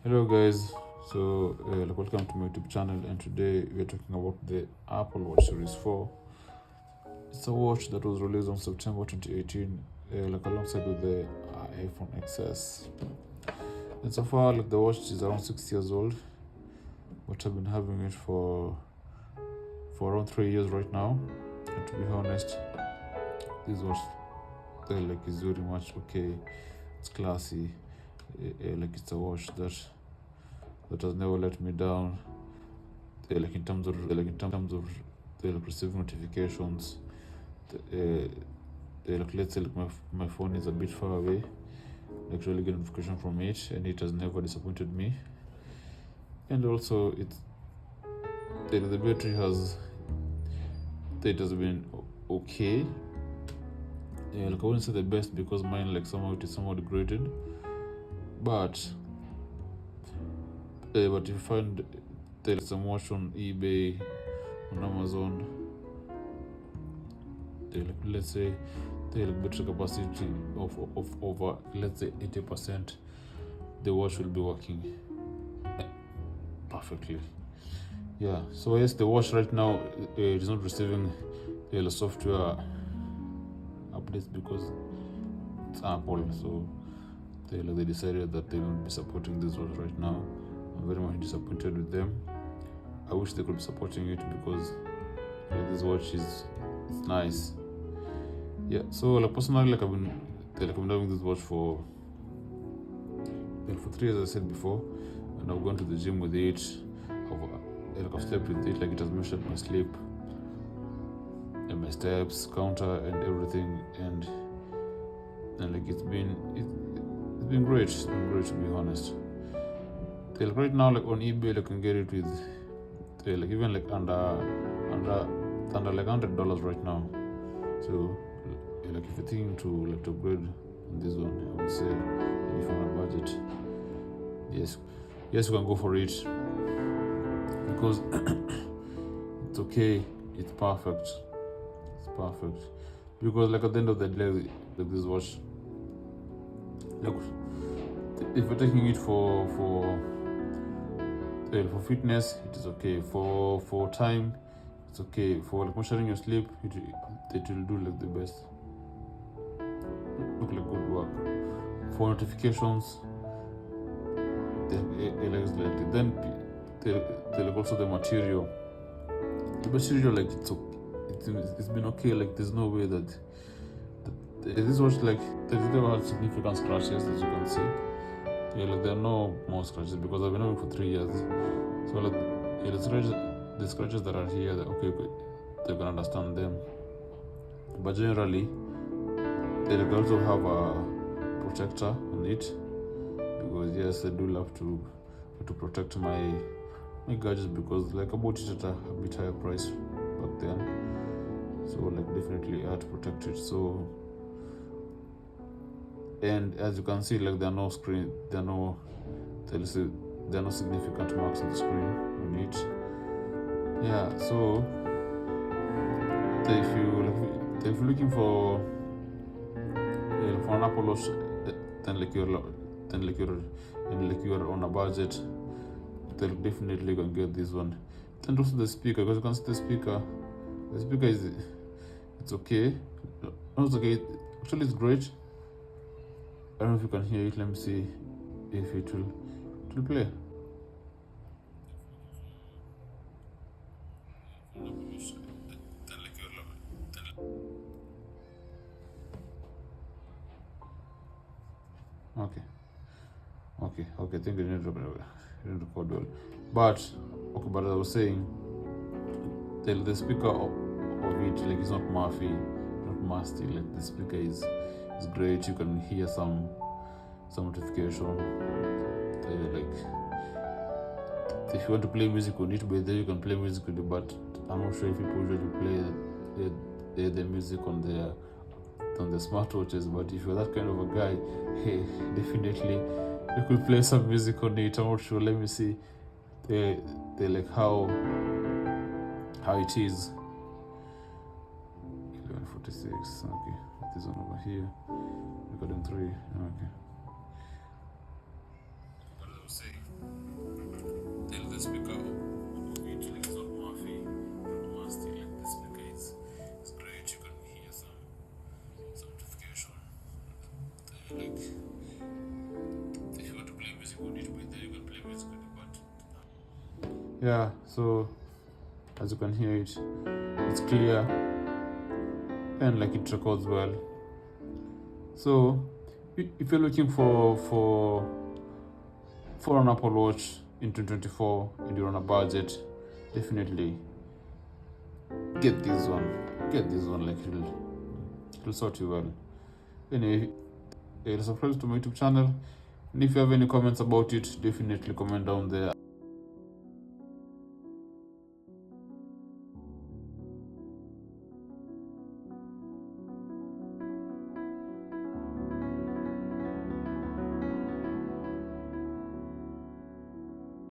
Hello guys, welcome to my YouTube channel, and today we're talking about the Apple Watch Series 4. It's a watch that was released on September 2018, alongside with the iPhone XS. And so far, the watch is around 6 years old, but I've been having it for around 3 years right now. And to be honest, this watch is very much okay. It's classy. It's a watch that has never let me down. In terms of receiving notifications. Let's say my phone is a bit far away. I actually get notification from it, and it has never disappointed me. And also, the battery has been okay. I wouldn't say the best because mine somehow it is somewhat degraded, but if you find some watch on eBay, on Amazon, let's say the battery capacity of over, let's say, 80%, the watch will be working perfectly. Yeah, so yes, the watch right now it is not receiving the software updates because it's Apple, so they decided that they won't be supporting this watch right now. I'm very much disappointed with them. I wish they could be supporting it because this watch is nice. Yeah, so personally, I've been having this watch for 3 years, as I said before, and I've gone to the gym with it. I've slept with it, it has measured my sleep and my steps, counter, and everything, and it's been great. It's been great, to be honest. Right now, on eBay, you can get it with even under $100 right now. So if you're thinking to upgrade on this one, I would say, if you're on a budget, yes, you can go for it because it's okay. It's perfect. Because at the end of the day, this watch, if you're taking it for fitness, it is okay. For time, it's okay. For measuring your sleep, it will do the best. Look like good work. For notifications, then also the material. The material, it's been okay. There's no way that this watch there's never had significant scratches, as you can see. There are no more scratches because I've been having it for 3 years. So the scratches that are here, they can understand them. But generally, they also have a protector on it because yes, I do love to protect my gadgets because I bought it at a bit higher price back then. So definitely I had to protect it. So, and as you can see, there are no significant marks on the screen on it. Yeah, so if you're looking for an Apple Watch, then you're on a budget, then definitely can get this one. And also the speaker, because you can see the speaker is it's okay. It's okay. Actually, it's great. I don't know if you can hear it. Let me see if it will play. Okay. I think I didn't record well. But as I was saying, the speaker of it is not muffy, not musty. The speaker is great. You can hear some notification. If you want to play music on it, but then you can play music on it. But I'm not sure if people usually play the music on the smartwatches. But if you're that kind of a guy, hey, definitely you could play some music on it. I'm not sure. Let me see. They how it is. 11:46. Okay, this one over here. Recording 3. Okay. What was I saying? Yeah, so as you can hear it, it's clear and like it records well. So if you're looking for an Apple Watch in 2024 and you're on a budget, definitely get this one. Like it'll sort you well. Anyway, subscribe to my YouTube channel, and if you have any comments about it, definitely comment down there.